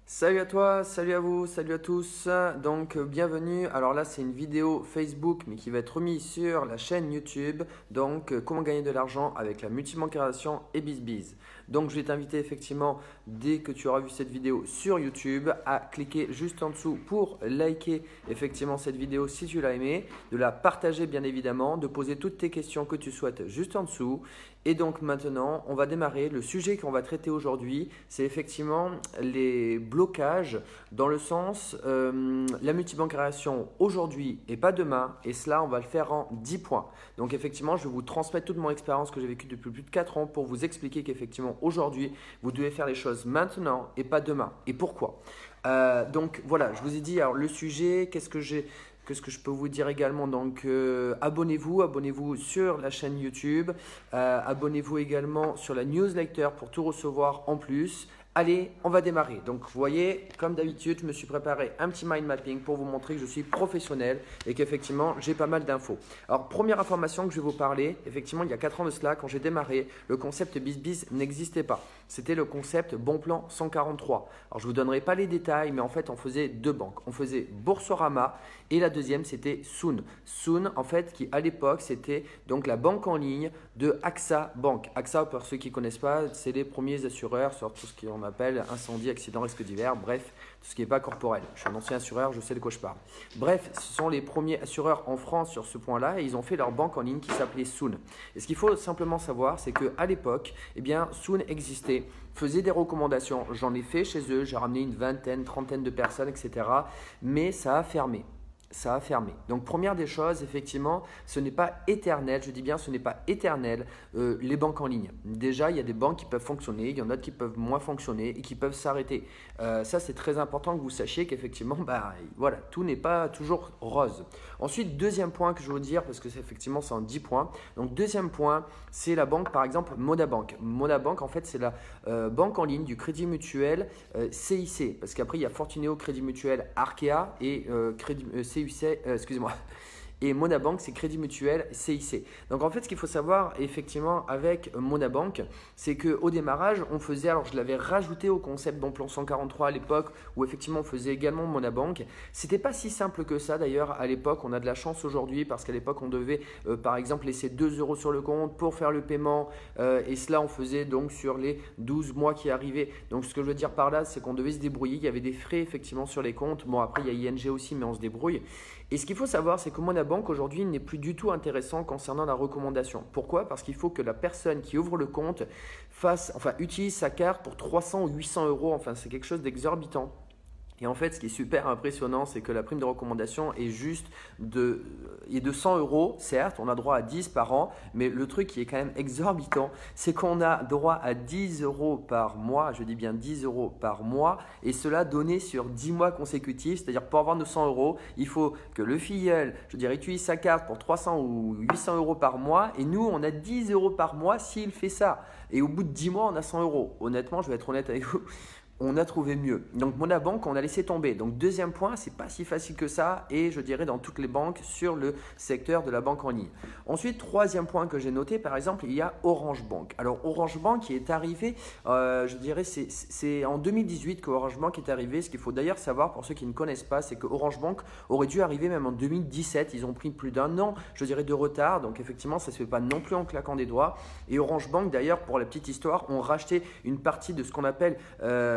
Salut à toi, salut à vous, salut à tous. Donc bienvenue. Alors là c'est une vidéo Facebook mais qui va être remise sur la chaîne YouTube. Donc comment gagner de l'argent avec la multibancarisation et BizBiz. Donc je vais t'inviter effectivement dès que tu auras vu cette vidéo sur YouTube à cliquer juste en dessous pour liker effectivement cette vidéo si tu l'as aimée, de la partager bien évidemment, de poser toutes tes questions que tu souhaites juste en dessous. Et donc maintenant, on va démarrer. Le sujet qu'on va traiter aujourd'hui, c'est effectivement les blocages dans le sens la multibancarisation aujourd'hui et pas demain. Et cela, on va le faire en 10 points. Donc effectivement, je vais vous transmettre toute mon expérience que j'ai vécue depuis plus de 4 ans pour vous expliquer qu'effectivement aujourd'hui, vous devez faire les choses maintenant et pas demain. Et pourquoi donc voilà, je vous ai dit alors le sujet, qu'est-ce que je peux vous dire également? Donc, abonnez-vous sur la chaîne YouTube. Abonnez-vous également sur la newsletter pour tout recevoir en plus. Allez, on va démarrer. Donc, vous voyez, comme d'habitude, je me suis préparé un petit mind mapping pour vous montrer que je suis professionnel et qu'effectivement, j'ai pas mal d'infos. Alors, première information que je vais vous parler, effectivement, il y a 4 ans de cela, quand j'ai démarré, le concept BizBiz n'existait pas. C'était le concept Bon Plan 143. Alors, je ne vous donnerai pas les détails, mais en fait, on faisait deux banques. On faisait Boursorama et la deuxième, c'était Soon. Soon, en fait, qui à l'époque, c'était donc la banque en ligne de AXA Bank. AXA, pour ceux qui ne connaissent pas, c'est les premiers assureurs sur tout ce qu'on appelle incendie, accident, risque divers, bref, tout ce qui n'est pas corporel. Je suis un ancien assureur, je sais de quoi je parle. Bref, ce sont les premiers assureurs en France sur ce point-là et ils ont fait leur banque en ligne qui s'appelait Soon. Et ce qu'il faut simplement savoir, c'est qu'à l'époque, eh bien, Soon existait, faisait des recommandations. J'en ai fait chez eux, j'ai ramené une vingtaine, trentaine de personnes, etc. Mais ça a fermé. Ça a fermé. Donc, première des choses, effectivement, ce n'est pas éternel. Je dis bien, ce n'est pas éternel les banques en ligne. Déjà, il y a des banques qui peuvent fonctionner, il y en a d'autres qui peuvent moins fonctionner et qui peuvent s'arrêter. Ça, c'est très important que vous sachiez qu'effectivement, voilà, tout n'est pas toujours rose. Ensuite, deuxième point que je veux vous dire, parce que c'est effectivement, c'est en 10 points. Donc, deuxième point, c'est la banque, par exemple, Modabank. Modabank, en fait, c'est la banque en ligne du Crédit Mutuel CIC. Parce qu'après, il y a Fortuneo Crédit Mutuel Arkea et CUC, excusez-moi. Et Monabank, c'est Crédit Mutuel CIC. Donc en fait, ce qu'il faut savoir effectivement avec Monabank, c'est qu'au démarrage, on faisait, alors je l'avais rajouté au concept Bon Plan 143 à l'époque, où effectivement on faisait également Monabank. C'était pas si simple que ça d'ailleurs à l'époque. On a de la chance aujourd'hui parce qu'à l'époque, on devait par exemple laisser 2 euros sur le compte pour faire le paiement. Et cela, on faisait donc sur les 12 mois qui arrivaient. Donc ce que je veux dire par là, c'est qu'on devait se débrouiller. Il y avait des frais effectivement sur les comptes. Bon, après, il y a ING aussi, mais on se débrouille. Et ce qu'il faut savoir, c'est que Monabank aujourd'hui n'est plus du tout intéressant concernant la recommandation. Pourquoi? Parce qu'il faut que la personne qui ouvre le compte utilise sa carte pour 300 ou 800 euros. Enfin, c'est quelque chose d'exorbitant. Et en fait, ce qui est super impressionnant, c'est que la prime de recommandation est juste de 100 euros. Certes, on a droit à 10 par an, mais le truc qui est quand même exorbitant, c'est qu'on a droit à 10 euros par mois, je dis bien 10 euros par mois, et cela donné sur 10 mois consécutifs. C'est-à-dire pour avoir 900 euros, il faut que le filleul, utilise sa carte pour 300 ou 800 euros par mois, et nous, on a 10 euros par mois s'il fait ça. Et au bout de 10 mois, on a 100 euros. Honnêtement, je vais être honnête avec vous. On a trouvé mieux. Donc Monabank, on a laissé tomber. Donc deuxième point, c'est pas si facile que ça et je dirais dans toutes les banques sur le secteur de la banque en ligne. Ensuite, troisième point que j'ai noté, par exemple, il y a Orange Bank. Alors Orange Bank qui est arrivé, je dirais c'est en 2018 que Orange Bank est arrivé. Ce qu'il faut d'ailleurs savoir pour ceux qui ne connaissent pas, c'est que Orange Bank aurait dû arriver même en 2017. Ils ont pris plus d'1 an, je dirais, de retard. Donc effectivement, ça ne se fait pas non plus en claquant des doigts. Et Orange Bank, d'ailleurs, pour la petite histoire, ont racheté une partie de ce qu'on appelle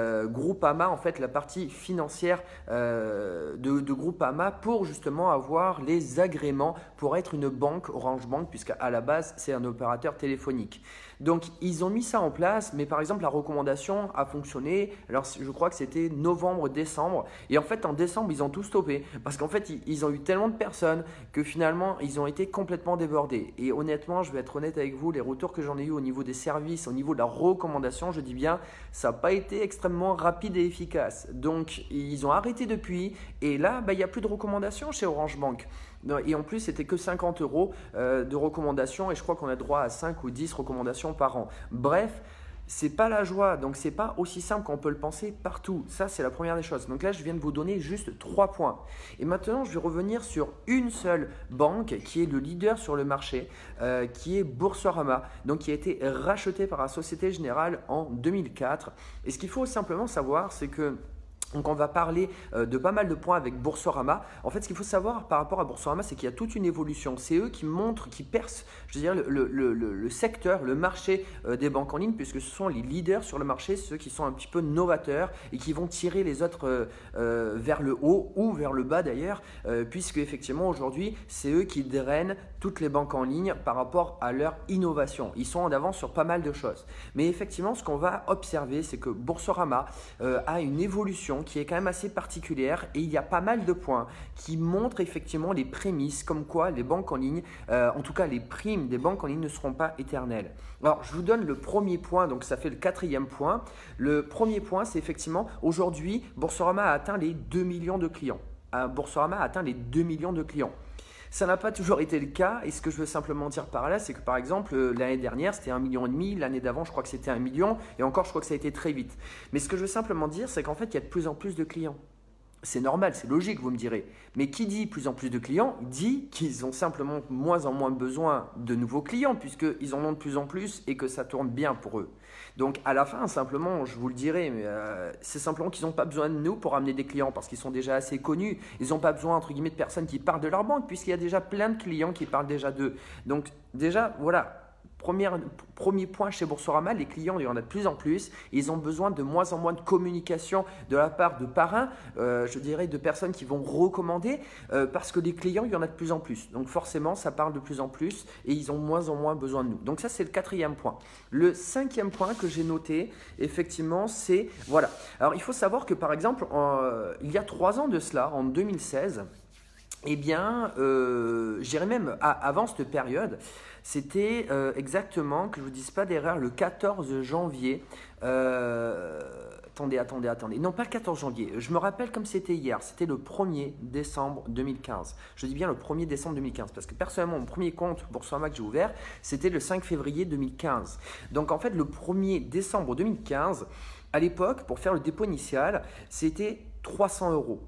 Groupama, en fait la partie financière de Groupama pour justement avoir les agréments pour être une banque Orange Bank puisqu'à la base c'est un opérateur téléphonique. Donc ils ont mis ça en place, mais par exemple la recommandation a fonctionné, alors je crois que c'était novembre-décembre et en fait en décembre ils ont tout stoppé parce qu'en fait ils ont eu tellement de personnes que finalement ils ont été complètement débordés et honnêtement je vais être honnête avec vous, les retours que j'en ai eu au niveau des services, au niveau de la recommandation, je dis bien ça n'a pas été extrêmement rapide et efficace. Donc, ils ont arrêté depuis et là, il n'y a plus de recommandations chez Orange Bank. Et en plus, c'était que 50 euros de recommandations et je crois qu'on a droit à 5 ou 10 recommandations par an. Bref, c'est pas la joie, donc c'est pas aussi simple qu'on peut le penser partout. Ça, c'est la première des choses. Donc là, je viens de vous donner juste 3 points. Et maintenant, je vais revenir sur une seule banque qui est le leader sur le marché, qui est Boursorama, donc qui a été rachetée par la Société Générale en 2004. Et ce qu'il faut simplement savoir, c'est que Donc on va parler de pas mal de points avec Boursorama. En fait, ce qu'il faut savoir par rapport à Boursorama, c'est qu'il y a toute une évolution. C'est eux qui montrent, qui percent, je veux dire, le secteur, le marché des banques en ligne, puisque ce sont les leaders sur le marché, ceux qui sont un petit peu novateurs et qui vont tirer les autres vers le haut ou vers le bas d'ailleurs, puisque effectivement aujourd'hui, c'est eux qui drainent toutes les banques en ligne par rapport à leur innovation. Ils sont en avance sur pas mal de choses. Mais effectivement, ce qu'on va observer, c'est que Boursorama a une évolution qui est quand même assez particulière et il y a pas mal de points qui montrent effectivement les prémices comme quoi les banques en ligne, en tout cas les primes des banques en ligne ne seront pas éternelles. Alors je vous donne le premier point, donc ça fait le 4e point. Le premier point, c'est effectivement aujourd'hui Boursorama a atteint les 2 millions de clients. Boursorama a atteint les 2 millions de clients. Ça n'a pas toujours été le cas et ce que je veux simplement dire par là, c'est que par exemple l'année dernière c'était 1,5 million, l'année d'avant je crois que c'était 1 million et encore je crois que ça a été très vite. Mais ce que je veux simplement dire, c'est qu'en fait il y a de plus en plus de clients. C'est normal, c'est logique, vous me direz. Mais qui dit plus en plus de clients, dit qu'ils ont simplement moins en moins besoin de nouveaux clients puisqu'ils en ont de plus en plus et que ça tourne bien pour eux. Donc à la fin, simplement, je vous le dirai, mais c'est simplement qu'ils n'ont pas besoin de nous pour amener des clients parce qu'ils sont déjà assez connus. Ils n'ont pas besoin, entre guillemets, de personnes qui parlent de leur banque puisqu'il y a déjà plein de clients qui parlent déjà d'eux. Donc déjà, voilà. Premier point chez Boursorama, les clients, il y en a de plus en plus. Ils ont besoin de moins en moins de communication de la part de parrains, je dirais de personnes qui vont recommander parce que les clients, il y en a de plus en plus. Donc forcément, ça parle de plus en plus et ils ont moins en moins besoin de nous. Donc ça, c'est le 4e point. Le 5e point que j'ai noté, effectivement, c'est… Voilà. Alors, il faut savoir que par exemple, il y a 3 ans de cela, en 2016, eh bien, je dirais même avant cette période, c'était exactement, que je ne vous dise pas d'erreur, le 14 janvier. Attendez. Non, pas le 14 janvier. Je me rappelle comme c'était hier. C'était le 1er décembre 2015. Je dis bien le 1er décembre 2015 parce que personnellement, mon premier compte Boursorama que j'ai ouvert, c'était le 5 février 2015. Donc en fait, le 1er décembre 2015, à l'époque, pour faire le dépôt initial, c'était 300 €.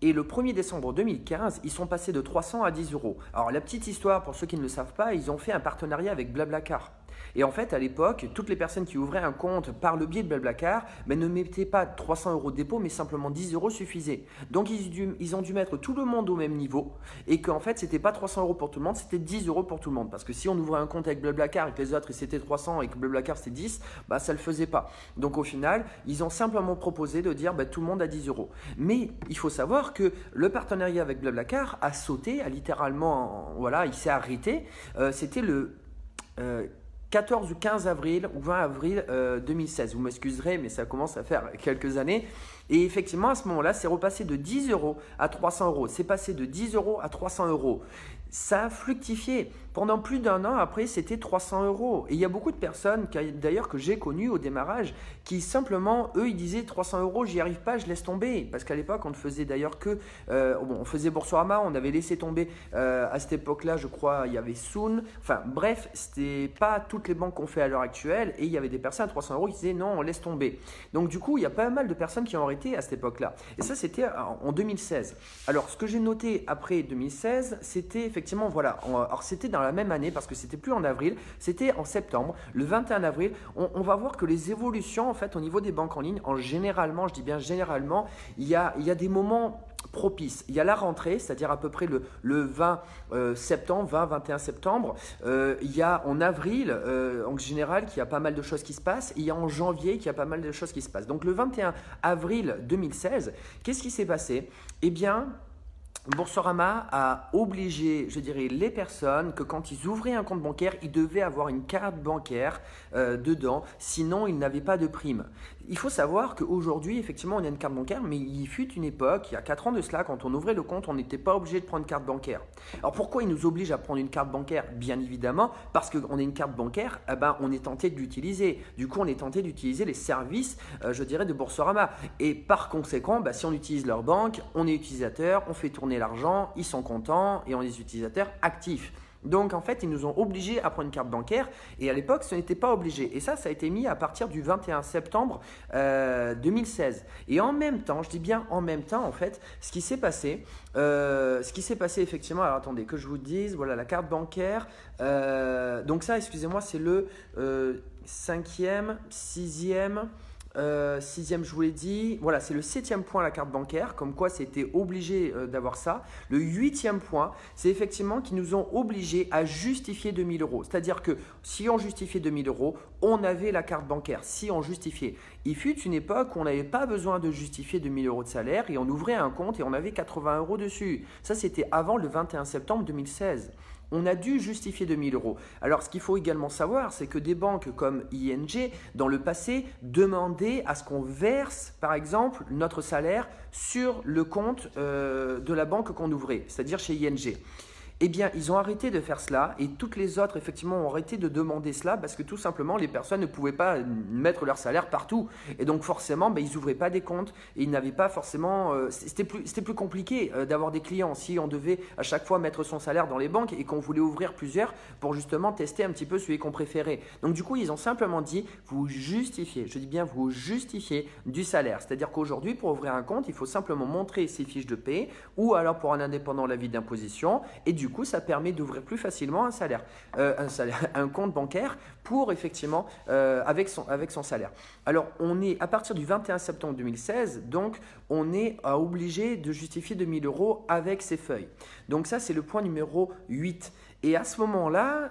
Et le 1er décembre 2015, ils sont passés de 300 à 10 €. Alors la petite histoire, pour ceux qui ne le savent pas, ils ont fait un partenariat avec Blablacar. Et en fait, à l'époque, toutes les personnes qui ouvraient un compte par le biais de Blablacar ne mettaient pas 300 € de dépôt, mais simplement 10 € suffisait. Donc, ils ont dû mettre tout le monde au même niveau et qu'en fait, ce n'était pas 300 € pour tout le monde, c'était 10 € pour tout le monde. Parce que si on ouvrait un compte avec Blablacar et que les autres c'était 300 et que Blablacar c'était 10, bah, ça ne le faisait pas. Donc, au final, ils ont simplement proposé de dire tout le monde à 10 €. Mais il faut savoir que le partenariat avec Blablacar a sauté, a littéralement, voilà, il s'est arrêté. C'était le 14 ou 15 avril ou 20 avril 2016. Vous m'excuserez, mais ça commence à faire quelques années. Et effectivement, à ce moment-là, c'est repassé de 10 € à 300 €. C'est passé de 10 € à 300 €. Ça a fructifié. Pendant plus d'1 an après, c'était 300 €. Et il y a beaucoup de personnes, d'ailleurs, que j'ai connues au démarrage, qui simplement, eux, ils disaient 300 €, j'y arrive pas, je laisse tomber. Parce qu'à l'époque, on ne faisait d'ailleurs que… on faisait Boursorama, on avait laissé tomber à cette époque-là, je crois, il y avait Soon. Enfin, bref, c'était pas toutes les banques qu'on fait à l'heure actuelle. Et il y avait des personnes à 300 € qui disaient non, on laisse tomber. Donc, du coup, il y a pas mal de personnes qui ont arrêté à cette époque-là. Et ça, c'était en 2016. Alors, ce que j'ai noté après 2016, c'était effectivement, voilà, alors c'était dans la même année parce que c'était plus en avril, c'était en septembre, le 21 avril, on va voir que les évolutions en fait au niveau des banques en ligne, généralement, je dis bien généralement, il y a des moments propices. Il y a la rentrée, c'est-à-dire à peu près le 20 septembre, 20-21 septembre. Il y a en avril, en général, qu'il y a pas mal de choses qui se passent. Il y a en janvier qu'il y a pas mal de choses qui se passent. Donc le 21 avril 2016, qu'est-ce qui s'est passé? Eh bien, Boursorama a obligé, je dirais, les personnes que quand ils ouvraient un compte bancaire, ils devaient avoir une carte bancaire dedans, sinon ils n'avaient pas de prime. Il faut savoir qu'aujourd'hui, effectivement, on a une carte bancaire, mais il fut une époque, il y a 4 ans de cela, quand on ouvrait le compte, on n'était pas obligé de prendre une carte bancaire. Alors pourquoi ils nous obligent à prendre une carte bancaire? Bien évidemment, parce qu'on a une carte bancaire, on est tenté de l'utiliser. Du coup, on est tenté d'utiliser les services, je dirais, de Boursorama. Et par conséquent, si on utilise leur banque, on est utilisateur, on fait tourner l'argent, ils sont contents et on est des utilisateurs actifs. Donc en fait, ils nous ont obligés à prendre une carte bancaire et à l'époque, ce n'était pas obligé. Et ça a été mis à partir du 21 septembre 2016. Et en même temps, je dis bien en même temps, en fait, ce qui s'est passé effectivement, alors attendez que je vous dise, voilà la carte bancaire. Donc ça, excusez-moi, c'est le 5e, 6e… sixième, je vous l'ai dit. Voilà, c'est le septième point, la carte bancaire, comme quoi c'était obligé d'avoir ça. Le huitième point, c'est effectivement qu'ils nous ont obligés à justifier 2000 euros. C'est-à-dire que si on justifiait 2000 euros, on avait la carte bancaire. Si on justifiait. Il fut une époque où on n'avait pas besoin de justifier 2000 euros de salaire et on ouvrait un compte et on avait 80 euros dessus. Ça, c'était avant le 21 septembre 2016. On a dû justifier 2000 euros. Alors, ce qu'il faut également savoir, c'est que des banques comme ING, dans le passé, demandaient à ce qu'on verse, par exemple, notre salaire sur le compte de la banque qu'on ouvrait, c'est-à-dire chez ING. Eh bien, ils ont arrêté de faire cela et toutes les autres, effectivement, ont arrêté de demander cela parce que tout simplement, les personnes ne pouvaient pas mettre leur salaire partout. Et donc, forcément, ils n'ouvraient pas des comptes et ils n'avaient pas forcément… c'était plus compliqué d'avoir des clients si on devait à chaque fois mettre son salaire dans les banques et qu'on voulait ouvrir plusieurs pour justement tester un petit peu celui qu'on préférait. Donc, du coup, ils ont simplement dit, vous justifiez, je dis bien vous justifiez du salaire. C'est-à-dire qu'aujourd'hui, pour ouvrir un compte, il faut simplement montrer ses fiches de paie ou alors pour un indépendant, l'avis d'imposition et du coup, ça permet d'ouvrir plus facilement un compte bancaire pour effectivement avec son salaire. Alors, on est à partir du 21 septembre 2016, donc on est obligé de justifier 2000 euros avec ses feuilles. Donc ça, c'est le point numéro 8. Et à ce moment-là,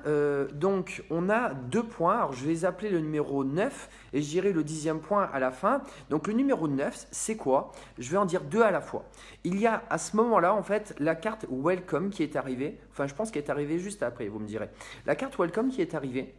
donc on a 2 points. Alors, je vais les appeler le numéro 9 et je dirai le 10e point à la fin. Donc, le numéro 9, c'est quoi? Je vais en dire 2 à la fois. Il y a à ce moment-là, en fait, la carte Welcome qui est arrivée. Enfin, je pense qu'elle est arrivée juste après, vous me direz. La carte Welcome qui est arrivée.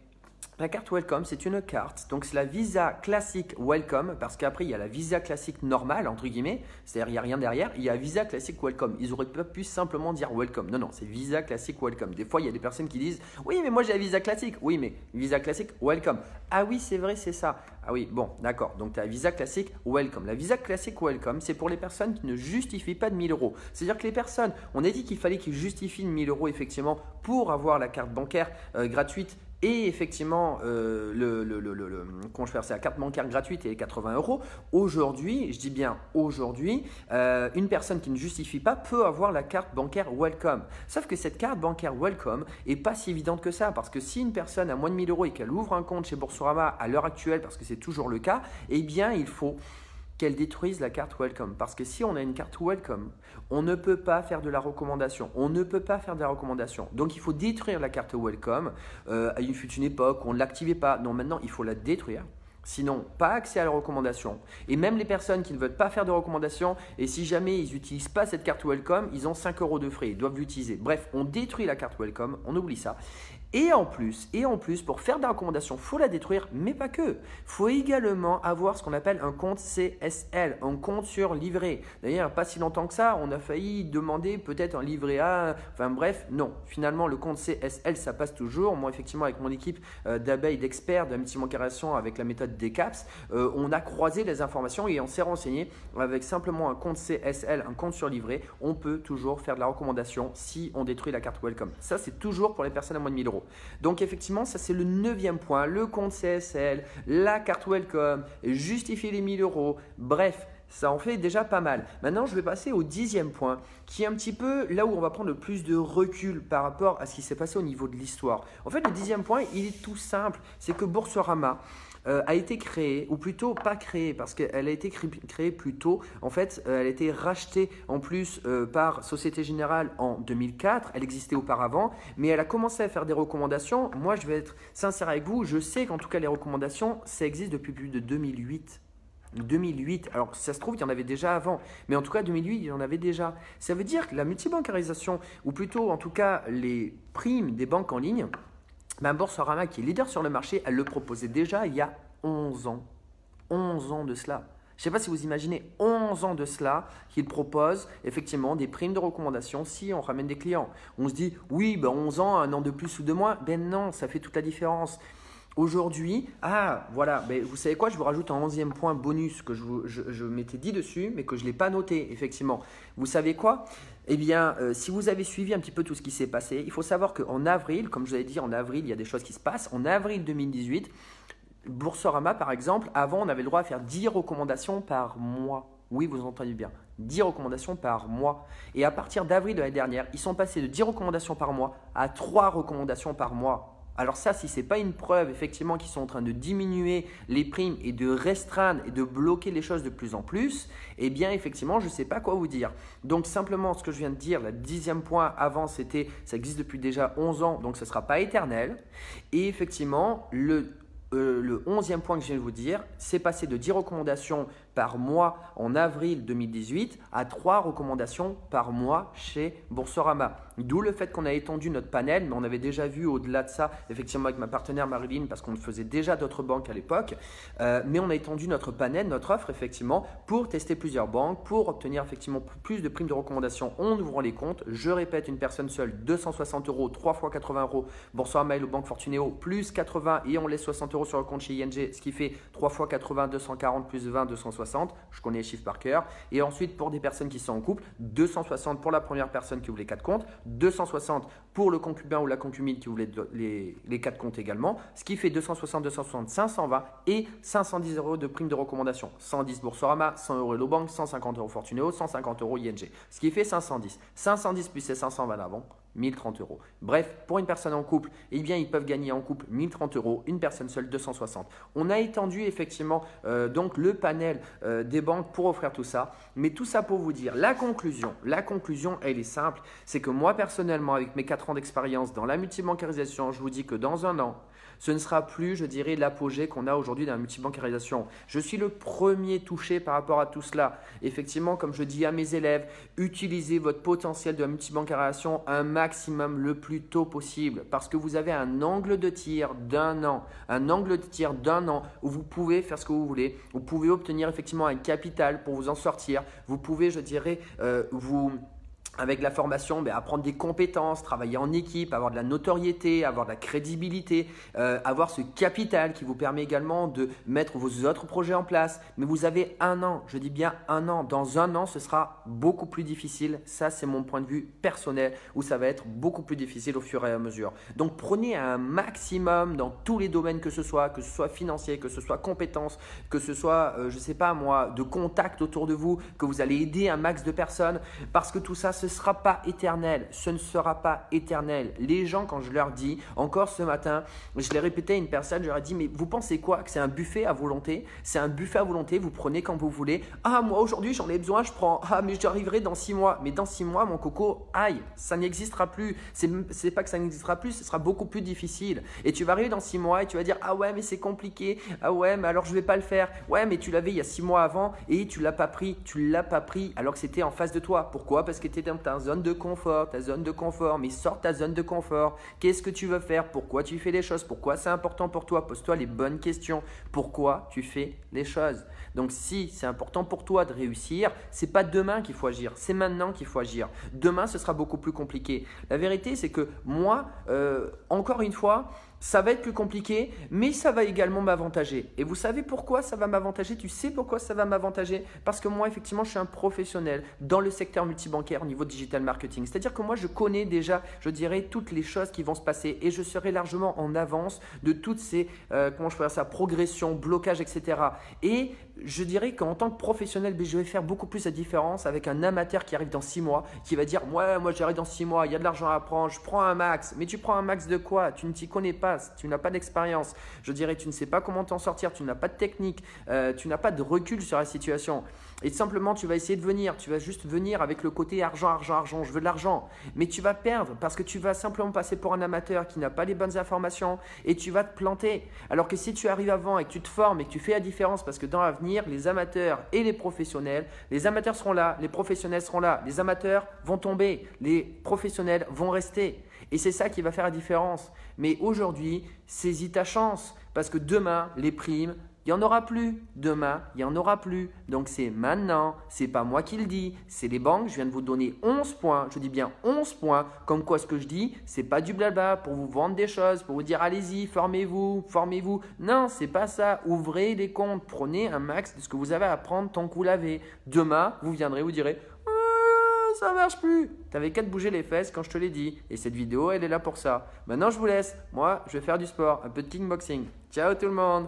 La carte Welcome, c'est une carte, donc c'est la Visa classique Welcome, parce qu'après il y a la Visa classique normale, entre guillemets, c'est-à-dire il n'y a rien derrière, il y a Visa classique Welcome. Ils auraient pas pu simplement dire Welcome, non, c'est Visa classique Welcome. Des fois il y a des personnes qui disent, oui mais moi j'ai la Visa classique, oui mais Visa classique Welcome. Ah oui c'est vrai c'est ça, ah oui bon d'accord, donc tu as la Visa classique Welcome. La Visa classique Welcome c'est pour les personnes qui ne justifient pas de 1000 euros. C'est-à-dire que les personnes, on a dit qu'il fallait qu'ils justifient de 1000 euros effectivement pour avoir la carte bancaire gratuite. Et effectivement, comment je fais, c'est la carte bancaire gratuite et les 80 euros. Aujourd'hui, je dis bien aujourd'hui, une personne qui ne justifie pas peut avoir la carte bancaire Welcome. Sauf que cette carte bancaire Welcome n'est pas si évidente que ça. Parce que si une personne a moins de 1000 euros et qu'elle ouvre un compte chez Boursorama à l'heure actuelle, parce que c'est toujours le cas, eh bien, il faut qu'elle détruise la carte Welcome. Parce que si on a une carte Welcome, on ne peut pas faire de la recommandation. On ne peut pas faire de la recommandation. Donc, il faut détruire la carte Welcome. Il fut une époque où on ne l'activait pas. Non, maintenant, il faut la détruire. Sinon, pas accès à la recommandation. Et même les personnes qui ne veulent pas faire de recommandation, et si jamais ils n'utilisent pas cette carte Welcome, ils ont 5 euros de frais. Ils doivent l'utiliser. Bref, on détruit la carte Welcome. On oublie ça. Et en plus, pour faire des recommandations, il faut la détruire, mais pas que. Il faut également avoir ce qu'on appelle un compte CSL, un compte sur livret. D'ailleurs, pas si longtemps que ça, on a failli demander peut-être un livret A. Enfin bref, non. Finalement, le compte CSL, ça passe toujours. Moi, effectivement, avec mon équipe d'abeilles, d'experts, de multimon-création, avec la méthode DCAPS, on a croisé les informations et on s'est renseigné avec simplement un compte CSL, un compte sur livret. On peut toujours faire de la recommandation si on détruit la carte Welcome. Ça, c'est toujours pour les personnes à moins de 1000 euros. Donc effectivement, ça c'est le 9e point, le compte CSL, la carte Welcome, justifier les 1000 euros, bref, ça en fait déjà pas mal. Maintenant, je vais passer au 10e point, qui est un petit peu là où on va prendre le plus de recul par rapport à ce qui s'est passé au niveau de l'histoire. En fait, le 10e point, il est tout simple, c'est que Boursorama a été créée, ou plutôt pas créée, parce qu'elle a été créée plus tôt. En fait, elle a été rachetée en plus par Société Générale en 2004. Elle existait auparavant, mais elle a commencé à faire des recommandations. Moi, je vais être sincère avec vous, je sais qu'en tout cas, les recommandations, ça existe depuis plus de 2008. 2008, alors ça se trouve il y en avait déjà avant, mais en tout cas 2008 il y en avait déjà. Ça veut dire que la multibancarisation, ou plutôt en tout cas les primes des banques en ligne, Boursorama qui est leader sur le marché, elle le proposait déjà il y a 11 ans. 11 ans de cela. Je ne sais pas si vous imaginez, 11 ans de cela qu'il propose effectivement des primes de recommandation si on ramène des clients. On se dit oui, 11 ans, un an de plus ou de moins, ben non, ça fait toute la différence. Aujourd'hui, voilà, vous savez quoi, je vous rajoute un 11e point bonus que je m'étais dit dessus, mais que je ne l'ai pas noté, effectivement. Vous savez quoi? Eh bien, si vous avez suivi un petit peu tout ce qui s'est passé, il faut savoir qu'en avril, comme je vous avais dit, en avril, il y a des choses qui se passent. En avril 2018, Boursorama, par exemple, avant, on avait le droit à faire 10 recommandations par mois. Oui, vous entendez bien, 10 recommandations par mois. Et à partir d'avril de l'année dernière, ils sont passés de 10 recommandations par mois à 3 recommandations par mois. Alors ça, si ce n'est pas une preuve effectivement qu'ils sont en train de diminuer les primes et de restreindre et de bloquer les choses de plus en plus, eh bien effectivement, je ne sais pas quoi vous dire. Donc simplement, ce que je viens de dire, le 10e point avant, c'était ça existe depuis déjà 11 ans, donc ce ne sera pas éternel. Et effectivement, le 11e point que je viens de vous dire, c'est passé de 10 recommandations par mois en avril 2018 à 3 recommandations par mois chez Boursorama. D'où le fait qu'on a étendu notre panel, mais on avait déjà vu au-delà de ça, effectivement avec ma partenaire Marilyn, parce qu'on faisait déjà d'autres banques à l'époque, mais on a étendu notre panel, notre offre effectivement, pour tester plusieurs banques, pour obtenir effectivement plus de primes de recommandation en ouvrant les comptes. Je répète, une personne seule, 260 €, 3 fois 80 €, Boursorama et le Banque Fortunéo, plus 80 et on laisse 60 € sur le compte chez ING, ce qui fait 3 fois 80, 240 plus 20, 260. Je connais les chiffres par cœur. Et ensuite, pour des personnes qui sont en couple, 260 pour la première personne qui ouvre les 4 comptes, 260 pour le concubin ou la concubine qui ouvre les 4 comptes également, ce qui fait 260, 260, 520 et 510 € de prime de recommandation. 110 Boursorama, 100 € Hello Bank, 150 € Fortunéo, 150 € ING, ce qui fait 510. 510 plus ces 520 d'avant, 1030 €. Bref, pour une personne en couple, eh bien, ils peuvent gagner en couple 1030 €, une personne seule 260. On a étendu effectivement donc le panel des banques pour offrir tout ça. Mais tout ça pour vous dire, la conclusion, elle est simple. C'est que moi, personnellement, avec mes 4 ans d'expérience dans la multibancarisation, je vous dis que dans un an, ce ne sera plus, je dirais, l'apogée qu'on a aujourd'hui dans la multibancarisation. Je suis le premier touché par rapport à tout cela. Effectivement, comme je dis à mes élèves, utilisez votre potentiel de la multibancarisation un maximum le plus tôt possible parce que vous avez un angle de tir d'un an. Un angle de tir d'un an où vous pouvez faire ce que vous voulez. Vous pouvez obtenir effectivement un capital pour vous en sortir. Vous pouvez, je dirais, avec la formation, apprendre des compétences, travailler en équipe, avoir de la notoriété, avoir de la crédibilité, avoir ce capital qui vous permet également de mettre vos autres projets en place. Mais vous avez un an, je dis bien un an. Dans un an, ce sera beaucoup plus difficile. Ça, c'est mon point de vue personnel où ça va être beaucoup plus difficile au fur et à mesure. Donc, prenez un maximum dans tous les domaines que ce soit financier, que ce soit compétences, que ce soit, je ne sais pas moi, de contacts autour de vous, que vous allez aider un max de personnes parce que tout ça, ce ne sera pas éternel. Ce ne sera pas éternel. Les gens, quand je leur dis, encore ce matin, je l'ai répété à une personne, je leur ai dit, mais vous pensez quoi? Que c'est un buffet à volonté? C'est un buffet à volonté, vous prenez quand vous voulez. Ah, moi aujourd'hui, j'en ai besoin, je prends. Ah, mais j'arriverai dans 6 mois. Mais dans 6 mois, mon coco, aïe, ça n'existera plus. C'est pas que ça n'existera plus, ce sera beaucoup plus difficile. Et tu vas arriver dans 6 mois et tu vas dire, ah ouais, mais c'est compliqué. Ah ouais, mais alors je vais pas le faire. Ouais, mais tu l'avais il y a 6 mois avant et tu l'as pas pris. Tu l'as pas pris alors que c'était en face de toi. Pourquoi? Parce que tu étais dans ta zone de confort, mais sors ta zone de confort. Qu'est-ce que tu veux faire? Pourquoi tu fais les choses? Pourquoi c'est important pour toi? Pose-toi les bonnes questions. Pourquoi tu fais les choses? Donc si c'est important pour toi de réussir, c'est pas demain qu'il faut agir, c'est maintenant qu'il faut agir. Demain, ce sera beaucoup plus compliqué. La vérité, c'est que moi, encore une fois, ça va être plus compliqué, mais ça va également m'avantager. Et vous savez pourquoi ça va m'avantager? Tu sais pourquoi ça va m'avantager? Parce que moi, effectivement, je suis un professionnel dans le secteur multibancaire au niveau digital marketing. C'est-à-dire que moi, je connais déjà, je dirais, toutes les choses qui vont se passer et je serai largement en avance de toutes ces, comment je peux dire ça, progressions, blocages, etc. Et je dirais qu'en tant que professionnel, je vais faire beaucoup plus la différence avec un amateur qui arrive dans 6 mois, qui va dire « Ouais, moi j'arrive dans 6 mois, il y a de l'argent à prendre, je prends un max. » Mais tu prends un max de quoi? Tu ne t'y connais pas, tu n'as pas d'expérience. Je dirais tu ne sais pas comment t'en sortir, tu n'as pas de technique, tu n'as pas de recul sur la situation. Et simplement, tu vas essayer de venir, tu vas juste venir avec le côté argent, argent, argent, je veux de l'argent. Mais tu vas perdre parce que tu vas simplement passer pour un amateur qui n'a pas les bonnes informations et tu vas te planter. Alors que si tu arrives avant et que tu te formes et que tu fais la différence, parce que dans l'avenir, les amateurs et les professionnels, les amateurs seront là, les professionnels seront là, les amateurs vont tomber, les professionnels vont rester. Et c'est ça qui va faire la différence. Mais aujourd'hui, saisis ta chance parce que demain, les primes, il n'y en aura plus. Demain, il n'y en aura plus. Donc, c'est maintenant. Ce n'est pas moi qui le dis. C'est les banques. Je viens de vous donner 11 points. Je dis bien 11 points. Comme quoi, ce que je dis, ce n'est pas du blabla pour vous vendre des choses, pour vous dire allez-y, formez-vous, formez-vous. Non, ce n'est pas ça. Ouvrez des comptes. Prenez un max de ce que vous avez à prendre tant que vous l'avez. Demain, vous viendrez, vous direz ça marche plus. Tu avais qu'à te bouger les fesses quand je te l'ai dit. Et cette vidéo, elle est là pour ça. Maintenant, je vous laisse. Moi, je vais faire du sport, un peu de kickboxing. Ciao tout le monde.